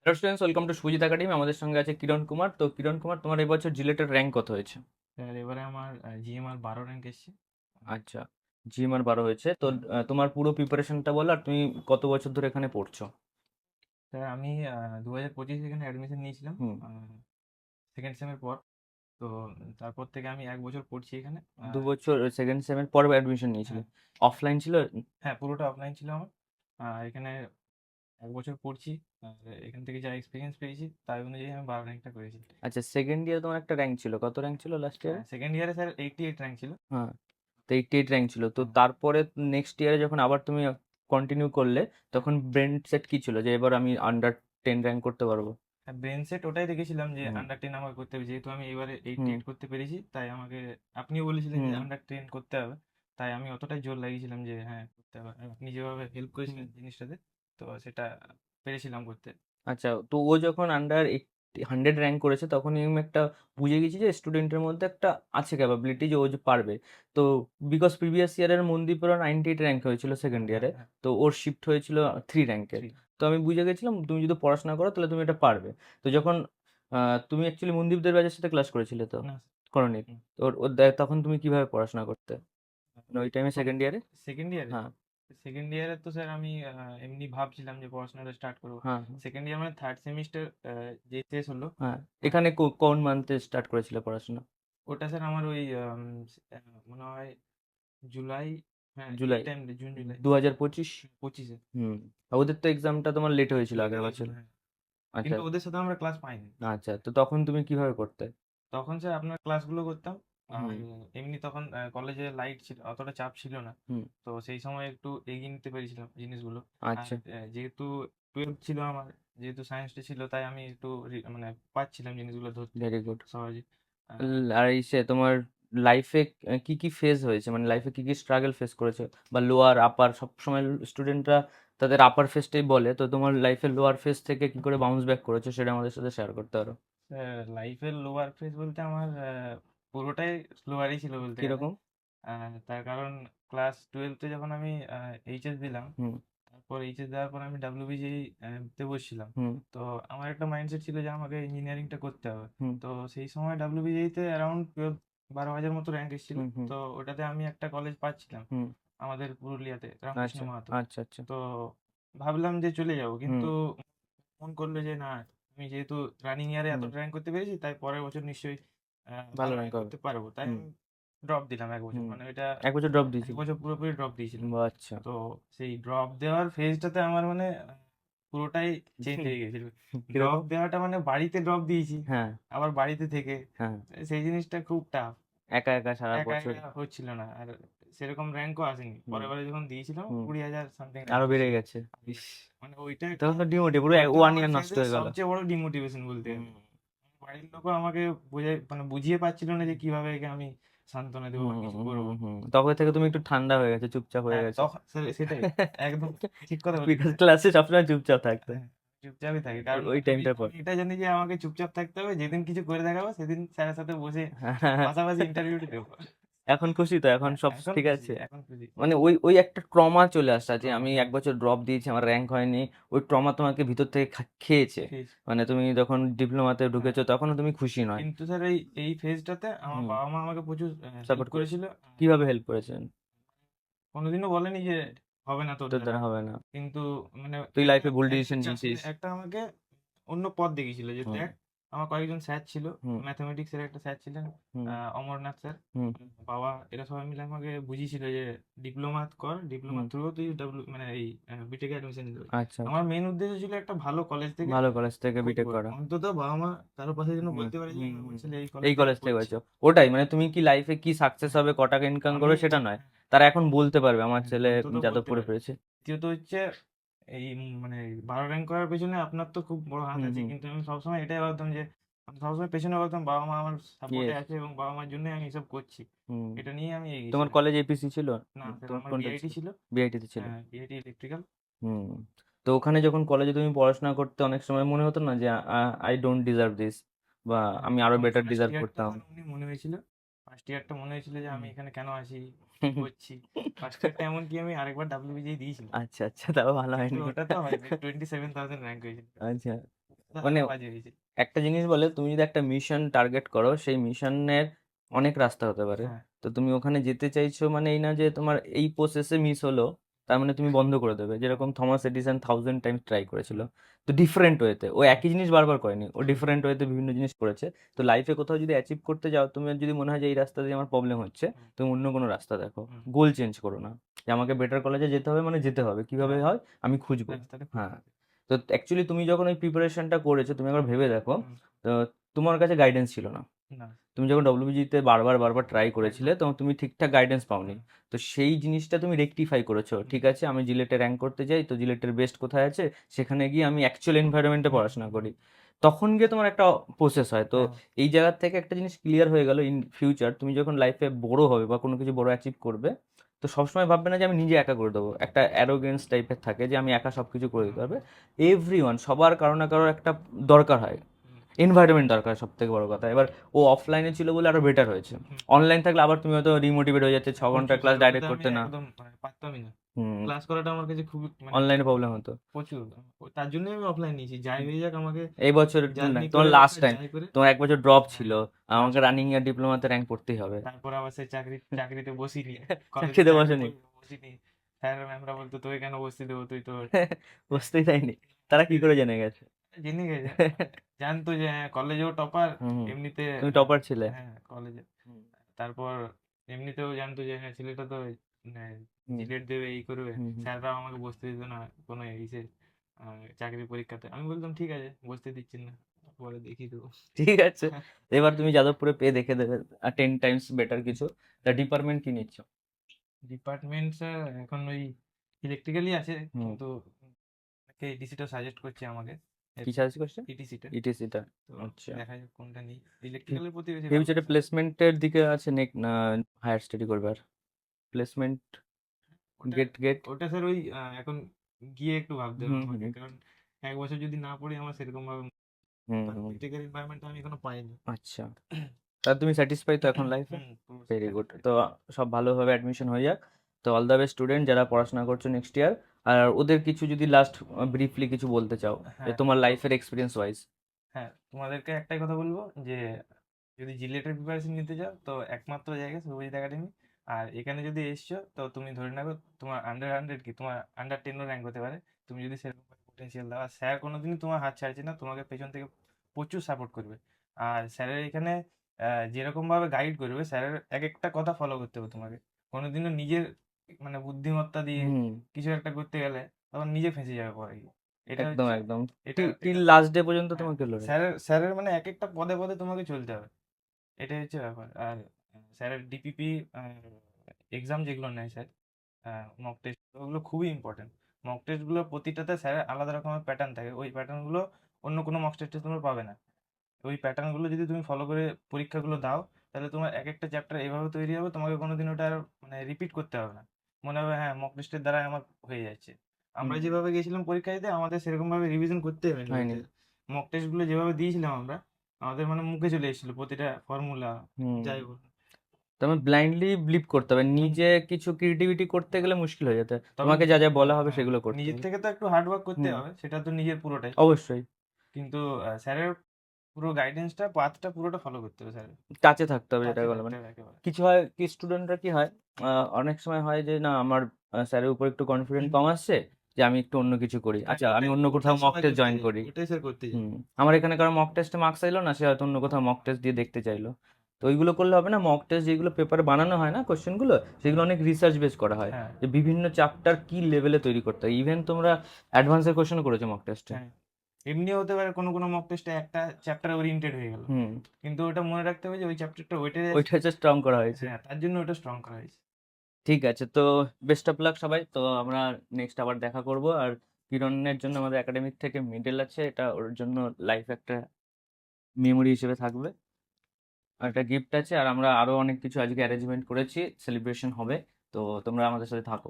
Hello students, welcome to Sujit academy. আমাদের সঙ্গে আছে কিরণ কুমার। তো কিরণ কুমার, তোমার এবছর জিলেটের র্যাঙ্ক কত হয়েছে? স্যার এবারে আমার জিএমআর 12 র্যাঙ্ক এসছে। আচ্ছা, জিএমআর 12 হয়েছে তো। তোমার পুরো প্রিপারেশনটা বলো, আর তুমি কত বছর ধরে এখানে পড়ছো? স্যার আমি 2025 এখানে অ্যাডমিশন নিয়েছিলাম হুম। সেকেন্ড সেমের পর। তো তারপর থেকে আমি 1 বছর পড়ছি এখানে। 2 বছর সেকেন্ড সেমের পর অ্যাডমিশন নিয়েছিলে? হ্যাঁ, অফলাইন ছিল? হ্যাঁ, পুরোটা অফলাইন ছিল আমার। এখানে 1 বছর পড়ছি। আর এখান থেকে যা এক্সপিরিয়েন্স পেয়েছি তাই অনুযায়ী আমি 12 র্যাঙ্কটা করেছি। আচ্ছা, সেকেন্ড ইয়ারে তোমার একটা র্যাঙ্ক ছিল, কত র্যাঙ্ক ছিল লাস্ট ইয়ারে? সেকেন্ড ইয়ারে স্যার 88 র্যাঙ্ক ছিল। হ্যাঁ, তো 88 র্যাঙ্ক ছিল তো। হ্যাঁ, তারপরে নেক্সট ইয়ারে যখন আবার তুমি কন্টিনিউ করলে, হ্যাঁ, তখন ব্রেন সেট কি ছিল যে এবার আমি আন্ডার 10 র্যাঙ্ক করতে পারবো? ব্রেন সেট ওটাই রেখেছিলাম যে হুম। আন্ডার 10 আমাকে করতে হবে, যেহেতু আমি এবারে হুম। 88 করতে পেরেছি তাই আমাকে আপনিও বলেছিলেন যে হুম। আন্ডার 10 করতে হবে। তাই আমি অতটাই জোর লাগিয়েছিলাম যে হ্যাঁ করতে হবে, আর আপনি যেভাবে হেল্প হুম। করেছিলেন জিনিসটাতে, তো সেটা পেরেছিলাম করতে। আচ্ছা, তো ও যখন আন্ডার 100 র্যাঙ্ক করেছে, তখনই আমি একটা বুঝে গেছি যে স্টুডেন্টের মধ্যে একটা আছে ক্যাপাবিলিটি, যে ও যে পারবে। তো বিকজ প্রিভিয়াস ইয়ারের মনদীপেরও 98 র্যাঙ্ক হয়েছিল সেকেন্ড হ্যাঁ, হ্যাঁ, ইয়ারে, হ্যাঁ। তো ওর শিফট হয়েছিল 3 র্যাঙ্কে। 3। তো আমি বুঝে গেছিলাম তুমি যদি পড়াশোনা করো তাহলে তুমি এটা পারবে। তো যখন তুমি অ্যাকচুয়ালি মনদীপদের ব্যাচের সাথে ক্লাস করেছিলে তো? না। করনি? হুম। তো তখন তুমি কিভাবে পড়াশোনা করতে, মানে ওই টাইমে সেকেন্ড ইয়ারে? সেকেন্ড ইয়ারে হ্যাঁ। সেকেন্ড ইয়ারে তো স্যার আমি এমনি ভাবছিলাম যে পড়াশোনাটা স্টার্ট করবো। হ্যাঁ। হ্যাঁ। সেকেন্ড ইয়ার মানে থার্ড সেমিস্টার যে শেষ হলো। হ্যাঁ। আহ, এখানে কোন মান্থে স্টার্ট করেছিলে পড়াশোনা? ওটা স্যার আমার ওই মনে হয় জুলাই। হ্যাঁ, এই জুলাই টাইম জুন জুলাই 2025। 25-এ হুম। আর ওদের তো এক্সামটা তোমার লেট হয়েছিল লেট আগের হয়েছিল, বছর। হ্যাঁ। আচ্ছা। কিন্তু ওদের সাথে আমরা ক্লাস পাইনি। আচ্ছা, তো তখন তুমি কিভাবে করতে? তখন স্যার আপনার ক্লাসগুলো করতাম। আর হুম। এমনি তখন কলেজে লাইট ছিল, অতটা চাপ ছিল না। হুম। তো সেই সময় একটু এগিয়ে নিতে পেরেছিলাম জিনিসগুলো। আর আচ্ছা। যেহেতু 12 ছিল আমার, যেহেতু সায়েন্সটা ছিল, তাই আমি একটু মানে পাচ্ছিলাম জিনিসগুলো ধরতে ভেরি গুড। সহজে। আহ, আর এই সে তোমার লাইফে কি কি ফেজ হয়েছে, মানে লাইফে কি কি স্ট্রাগল ফেস করেছে? বা লোয়ার আপার, সব সময় স্টুডেন্টরা তাদের আপার ফেজটাই বলে, তো তোমার লাইফের লোয়ার ফেজ থেকে কি করে বাউন্স ব্যাক করেছো সেটা আমাদের সাথে শেয়ার করতে পারো? লাইফের লোয়ার ফেজ বলতে আমার পুরোটাই স্লোয়ারই ছিল বলতে গেলে। কিরকম? তার কারণ ক্লাস 12-তে যখন আমি এইচএস দিলাম, হুম। তারপর এইচএস দেওয়ার পর আমি ডাব্লিউবিজিই তে বসছিলাম। হুম। তো আমার একটা মাইন্ডসেট ছিল যে আমাকে ইঞ্জিনিয়ারিংটা করতে হবে। হুম। তো সেই সময় ডাব্লিউবিজিতে অ্যারাউন্ড 12,000 মতো র্যাঙ্ক এসেছিল। হুম। হুম। তো ওটাতে আমি একটা কলেজ পাচ্ছিলাম হুম। আমাদের পুরুলিয়াতে, রামকৃষ্ণ আচ্ছা। মাহাতো। আচ্ছা। আচ্ছা। তো ভাবলাম যে চলে যাব, হুম। কিন্তু মন করলো যে না, আমি যেহেতু রানিং ইয়ারে হুম। এতটা র্যাঙ্ক করতে পেরেছি, তাই পরের বছর নিশ্চয়ই ভালো ভালো র্যাঙ্ক র্যাঙ্ক হবে। করতে পারবো। তাই হুম। আমি ড্রপ দিলাম 1 বছর, হুম। মানে এটা 1 বছর ড্রপ এক দিয়েছিল? বছর পুরোপুরি ড্রপ দিয়েছিলাম। বাহ, আচ্ছা। তো সেই ড্রপ দেওয়ার ফেজটাতে আমার মানে পুরোটাই চেঞ্জ হয়ে গেছিল। ড্রপ কিরকম? দেওয়াটা মানে বাড়িতে ড্রপ দিয়েছি, হ্যাঁ। আবার বাড়িতে থেকে, হ্যাঁ। সেই জিনিসটা খুব টাফ। একা একা সারা একা বছর। একা হচ্ছিল না, আর সেরকম র্যাঙ্কও আসেনি। হুম। পরের বারে যখন দিয়েছিলাম হুম। 20,000 সামথিং র্যাঙ্ক আরো বেড়ে এসেছিল। গেছে। ইস! মানে ওইটা একটা তখন তো ডিমোটিভ, পুরো ওইটা ওয়ান আমার ইয়ার নষ্ট ফেজে হয়ে গেল। সবচেয়ে বড় ডিমোটিভেশন বলতে হুম। গেলে। বাড়ির লোকও আমাকে বুঝিয়ে পাচ্ছিল না যে কিভাবে একে আমি সান্ত্বনা দেবো হুম। বা কিছু হুম। করবো। হুম। তখন তো থেকে তুমি একটু ঠান্ডা হয়ে গেছে, চুপচাপ হয়ে হ্যাঁ, গেছে। তখন সেটাই একদম ঠিক কথা বলেছেন বিকজ স্যার। ক্লাসে সবসময় চুপচাপ থাকতে। হ্যাঁ, চুপচাপই থাকি, কারণ ওই আমি টাইমটার পর। আমি এটা জানি যে আমাকে চুপচাপ থাকতে হবে, যেদিন কিছু করে দেখাবো সেদিন স্যারের সাথে বসে পাশাপাশি ইন্টারভিউটা দেবো। এখন খুশি তো? এখন হ্যাঁ, সব এখন ঠিক খুশি, আছে? এখন খুশি। মানে ওই ওই একটা ট্রমা চলে আসছে যে ট্রমা, আমি হ্যাঁ, 1 বছর ড্রপ দিয়েছি, আমার র্যাঙ্ক হয়নি। ওই ট্রমা তোমাকে ভিতর থেকে খেয়েছে। খেয়েছি। মানে তুমি যখন ডিপ্লোমাতে হ্যাঁ, ঢুকেছো তখনও তুমি খুশি নয়। কিন্তু স্যার এই এই ফেজটাতে আমার হুম। বাবা মা আমাকে প্রচুর হেল্প সাপোর্ট করেছে? করেছিল। কিভাবে হেল্প করেছেন? কোনোদিনও বলেনি যে হবে না তোর তোর দ্বারা। দ্বারা হবে না। কিন্তু মানে তুই একটা লাইফে ভুল একটা ডিসিশন মানে নিয়েছিস। একটা আমাকে অন্য পথ দেখিয়েছিল যে হুম। দেখ, আমার কয়েকজন স্যার ছিল। হুম। ম্যাথামেটিক্স এর একটা স্যার ছিলেন, হুম। অমরনাথ স্যার, হুম। বাবা, এরা সবাই মিলে আমাকে বুঝিয়েছিল যে ডিপ্লোমা কর, ডিপ্লোমার হুম। থ্রু তুই মানে এই বিটেকে অ্যাডমিশন নিতে পারবি। আচ্ছা। আমার আচ্ছা। মেন উদ্দেশ্য ছিল একটা ভালো কলেজ থেকে ভালো কলেজ থেকে বিটেক করবো, করা। অন্তত বাবা মা কারোর পাশে যেন হুম। বলতে পারে যে হুম। আমার হুম। ছেলে এই এই কলেজ থেকে কলেজ থেকে করছে। হয়েছে। ওটাই, মানে হ্যাঁ, তুমি কি লাইফে কি সাকসেস হ্যাঁ, হবে, ক টাকা ইনকাম আমি করবে সেটা নয়। হ্যাঁ, তারা এখন বলতে পারবে আমার হ্যাঁ, ছেলে অন্তত বলতে যাদবপুরে পারে। পেয়েছে। দ্বিতীয়ত হচ্ছে এই মানে 12 র্যাঙ্ক করার পেছনে আপনার তো খুব বড় হাত হুম। আছে, হুম। কিন্তু আমি সবসময় এটাই ভাবতাম যে আমি সবসময় পেছনে ভাবতাম বাবা মা আমার সাপোর্টে ইয়েস। আছে এবং বাবা মার জন্যই আমি এসব করছি। হুম। এটা নিয়ে আমি তোমার এগিয়েছিলাম। কলেজ এপিসি ছিল? না স্যার, তোমার আমার কোনটা বিআইটি ছিল? ছিল। বিআইটিতে ছিল? হ্যাঁ, বিআইটি ইলেকট্রিক্যাল। হুম। তো ওখানে যখন কলেজে তুমি পড়াশোনা করতে, অনেক সময় মনে হতো না যে আই ডোন্ট ডিজার্ভ দিস, বা হ্যাঁ, আমি আরো প্রথম বেটার ফার্স্ট ডিজার্ভ ইয়ারটা করতাম? আমার এমনি মনে হয়েছিল। ফার্স্ট ইয়ারটা মনে হয়েছিল যে আমি হুম। এখানে কেন আসি, কি করছি। ফার্স্ট ইয়ারটা এমনকি আমি আরেকবার ডাব্লিউবিজিই দিয়েছিলাম, আচ্ছা। আচ্ছা, তাও ভালো কিন্তু হয়নি। ওটা তো হয়নি। 27,000 র্যাঙ্ক হয়েছিল। আচ্ছা। মানে বাজে হয়েছে। একটা জিনিস বলে, তুমি যদি একটা মিশন টার্গেট করো, সেই মিশনের অনেক রাস্তা হতে পারে। হ্যাঁ তো তুমি ওখানে যেতে চাইছো মানে এই না যে তোমার এই প্রসেসে মিস হলো তার মানে তুমি বন্ধ করে দেবে। হ্যাঁ যেরকম থমাস এডিসন 1000 টাইমস ট্রাই করেছিল, তো ডিফারেন্ট ওয়েতে। ও হ্যাঁ একই জিনিস বারবার করেনি, ও ডিফারেন্ট ওয়েতে বিভিন্ন জিনিস করেছে। তো লাইফে কোথাও যদি অ্যাচিভ করতে যাও, তুমি যদি মনে হয় যে এই রাস্তা দিয়ে আমার প্রবলেম হচ্ছে, হুম, তুমি অন্য কোনো রাস্তা দেখো। হুম, গোল চেঞ্জ করো না, যে আমাকে বেটার কলেজে যেতে হবে মানে যেতে হবে, কিভাবে হ্যাঁ হয় আমি খুঁজবো। রাস্তাটা হ্যাঁ, খুঁজে নিতে। তো অ্যাকচুয়ালি তুমি যখন ওই প্রিপারেশনটা করেছো, তুমি একবার ভেবে দেখো, হুম, তো তোমার কাছে গাইডেন্স ছিল না। না তুমি যখন ডব্লিউবিজিতে বারবার বারবার ট্রাই করেছিলে, একদম। তখন তুমি ঠিকঠাক গাইডেন্স পাওনি। হুম, তো সেই জিনিসটা তুমি রেকটিফাই করেছো, হুম, ঠিক আছে আমি জিলেটে র্যাঙ্ক করতে যাই, তো জিলেটের বেস্ট কোথায় আছে সেখানে গিয়ে আমি অ্যাকচুয়াল এনভায়রনমেন্টে হুম, পড়াশোনা করি। তখন গিয়ে তোমার একটা প্রসেস হয়। তো হ্যাঁ এই জায়গার থেকে একটা জিনিস ক্লিয়ার হয়ে গেল, ইন ফিউচার তুমি যখন লাইফে বড় হবে বা কোনো কিছু বড় অ্যাচিভ করবে, তো সবসময় ভাববে না যে আমি নিজে একা করে দেবো। একটা অ্যারোগেন্স টাইপের থাকে যে আমি একা সবকিছু করে দিতে হুম, পারবে। এভরিওয়ান, সবার কারো না কারোর একটা দরকার হয়, হুম, এনভায়রনমেন্ট দরকার, সব থেকে বড় কথা। এবার ও অফলাইনে ছিল বলে আরো বেটার হয়েছে। হুম, অনলাইন থাকলে আবার তুমি হয়তো ডিমোটিভেট হয়ে যাচ্ছে, 6 ঘন্টার প্রচুর ক্লাস স্যার ওটাতে ডাইরেক্ট আমি করতে না। একদম মানে পারতামই না। হুম, ক্লাস করাটা আমার কাছে খুবই মানে অনলাইনে প্রবলেম হতো। প্রচুর। তার জন্যই আমি অফলাইন নিয়েছি, যাই হয়ে যাক আমাকে এই বছর না, জার্নি তোমার করে হোক লাস্ট আর টাইম, যাই করে। তোমার 1 বছর ড্রপ ছিল, হ্যাঁ আমাকে লাস্ট রানিং ইয়ার ডিপ্লোমাতে র্যাঙ্ক করতেই হবে। তারপর আবার সেই চাকরিতে বসিনি, কলেজে চাকরিতে চাকরি বসেনি। বসিনি। স্যার ম্যামরা বলতো তোকে কেন বসতে দেবো, তুই তো বসতেই দেয়নি। তারা কি বসতেই করে দেয়নি। জেনে গেছে? জেনে গেছে মানে জানতো যে হ্যাঁ কলেজেও টপার, হুম, হুম। এমনিতে তুমি টপার ছিলে। হ্যাঁ কলেজে। হুম, তারপর এমনিতেও জানতো যে হ্যাঁ ছেলেটা তো মানে হুম, জিলেট দেবে এই করবে। হুম, হুম। স্যাররাও আমাকে বসতে দিত না কোনো ইসে চাকরি পরীক্ষাতে। আমি বলতাম ঠিক আছে বসতে দিচ্ছেন না, পরে দেখিয়ে দেবো। ঠিক আছে, এবার তুমি যাদবপুরে পেয়ে দেখে দেবে 10 টাইমস বেটার কিছু। তা ডিপার্টমেন্ট কি নিচ্ছ? ডিপার্টমেন্ট এখন ওই ইলেকট্রিক্যালই আছে, হুম, কিন্তু কে ইটিসিটা সাজেস্ট করছে আমাকে, কি সাজেস্ট করছে? ইটিসিটা। ইটিসিটা। তো আচ্ছা। দেখা যাক কোনটা নিই, ইলেকট্রিক্যালের প্রতি বেশি ভালো ফিউচারে আছে। প্লেসমেন্টের দিকে আছে নেক না হায়ার স্টাডি করবে আর? প্লেসমেন্ট, ওটা গেট গেট। ওটা স্যার ওই এখন গিয়ে একটু ভাবতে হবে হুম, আমাকে, হুম, কারণ এক বছর যদি না পড়ি আমার সেরকম ভাবে হুম, হুম। প্র্যাকটিক্যাল এনভায়রনমেন্ট আমি এখনো পাইনি। আচ্ছা, তা তুমি স্যাটিসফাই তো এখন লাইফে? হুম পুরো ভেরি গুড। স্যাটিসফাইড। তো সব ভালোভাবে অ্যাডমিশন হয়ে যাক। তো অল দ্য বেস্ট স্টুডেন্ট যারা পড়াশোনা করছো নেক্সট ইয়ার। আর ওদের কিছু যদি লাস্ট ব্রিফলি কিছু বলতে চাও, যে হ্যাঁ তোমার তো লাইফের এক্সপিরিয়েন্স ওয়াইজ। হ্যাঁ তোমাদেরকে একটাই কথা বলবো যে যদি জিলেটের প্রিপারেশন নিতে চাও তো একমাত্র জায়গা শুভজিৎ একাডেমি। আর এখানে যদি এসছো তো তুমি ধরে রাখো তোমার আন্ডার 100 কি তোমার আন্ডার 10ও র্যাঙ্ক হতে পারে, তুমি যদি সেরকম পোটেনশিয়াল দাও। আর স্যার কোনোদিনই তোমার হাত ছাড়ছে না, তোমাকে পেছন থেকে প্রচুর সাপোর্ট করবে। আর স্যারের এখানে যেরকম ভাবে গাইড করবে, স্যারের এক একটা কথা ফলো করতে হবে তোমাকে। কোনোদিনও নিজের মানে বুদ্ধিমত্তা দিয়ে হুম, কিছু একটা করতে গেলে তখন নিজে ফেঁসে যাবে পরে গিয়ে। এটা একদম হচ্ছে একদম। এটা টিল এটা লাস্ট ডে পর্যন্ত হ্যাঁ তোমাকে লড়ে। স্যারের স্যারের মানে এক একটা পদে পদে তোমাকে চলতে হবে, এটাই হচ্ছে ব্যাপার। আর স্যারের ডিপিপি এক্সাম যেগুলো নেয় স্যার, মক টেস্ট ওগুলো খুবই ইম্পর্টেন্ট। মক টেস্টগুলো প্রতিটাতে স্যারের আলাদা রকমের প্যাটার্ন থাকে, ওই প্যাটার্নগুলো অন্য কোনো মক টেস্টে তোমরা পাবে না। ওই প্যাটার্নগুলো যদি তুমি ফলো করে পরীক্ষাগুলো দাও, তাহলে তোমার এক একটা চ্যাপ্টার এভাবে তৈরি হবে, তোমাকে কোনোদিন ওটা আর মানে রিপিট করতে হবে না। মনে হবে হ্যাঁ মক টেস্টের দ্বারা আমার হয়ে যাচ্ছে। আমরা হুম, যেভাবে গেছিলাম পরীক্ষা দিতে আমাদের সেরকম ভাবে রিভিশন করতে হয়নি হয়নি। বলতে। মক টেস্টগুলো যেভাবে দিয়েছিলাম আমরা, আমাদের মানে মুখে চলে এসেছিল প্রতিটা ফর্মুলা, হুম, যাই বল। তবে ব্লাইন্ডলি বিলিভ করতে হবে, হুম, নিজে কিছু ক্রিয়েটিভিটি করতে গেলে মুশকিল হয়ে যেতে। তবে তোমাকে যা যা বলা হবে হ্যাঁ সেগুলো করতে নিজের হবে। থেকে তো একটু হার্ড ওয়ার্ক করতে হুম, হবে, সেটা তো নিজের পুরোটাই। অবশ্যই। কিন্তু স্যারের পুরো গাইডেন্সটা পাথটা পুরোটা ফলো করতে হবে স্যারের, টাচে থাকতে হবে, যেটা টাচে বলে থাকতে মানে হবে একেবারে। কিছু হয় কি, স্টুডেন্টরা কি হয়, অনেক সময় হয় যে না আমার স্যারের উপর একটু কনফিডেন্ট কম আসছে, যে আমি একটু অন্য কিছু করি, হ্যাঁ আচ্ছা আমি ওটাই অন্য কোথাও ওটাই মক সবাই টেস্ট করতে জয়েন যায়, করি। ওটাই স্যার করতে যায়। আমার এখানে কারো মক টেস্টে মার্কস চাইলো না, সে হয়তো অন্য কোথাও মক টেস্ট দিয়ে দেখতে চাইলো। তো ওইগুলো করলে হবে না। মক টেস্ট যেগুলো পেপারে বানানো হয় না কোশ্চেনগুলো, সেগুলো অনেক রিসার্চ বেস করা হয়, হ্যাঁ যে বিভিন্ন চ্যাপ্টার কি লেভেলে তৈরি করতে হয়। ইভেন তোমরা অ্যাডভান্সের কোশ্চেন করেছো মক টেস্টে। হ্যাঁ এমনিও হতে পারে কোনো কোনো মক টেস্টে একটা চ্যাপ্টার ওরিয়েন্টেড হয়ে গেল, হুম, কিন্তু ওটা মনে রাখতে হবে যে ওই চ্যাপ্টারটা ওইটাই আছে। ওইটা হচ্ছে স্ট্রং করা হয়েছে। হ্যাঁ তার জন্য ওটা স্ট্রং করা হয়েছে। ঠিক আছে, তো বেস্ট অফ লাক সবাই। তো আমরা নেক্সট আবার দেখা করব। আর কিরণের জন্য আমাদের একাডেমিক থেকে মেডেল আছে, এটা ওর জন্য লাইফ একটা মেমোরি হিসেবে থাকবে। আর একটা গিফট আছে, আর আমরা আরো অনেক কিছু আজকে অ্যারেঞ্জমেন্ট করেছি, সেলিব্রেশন হবে। তো তোমরা আমাদের সাথে থাকো।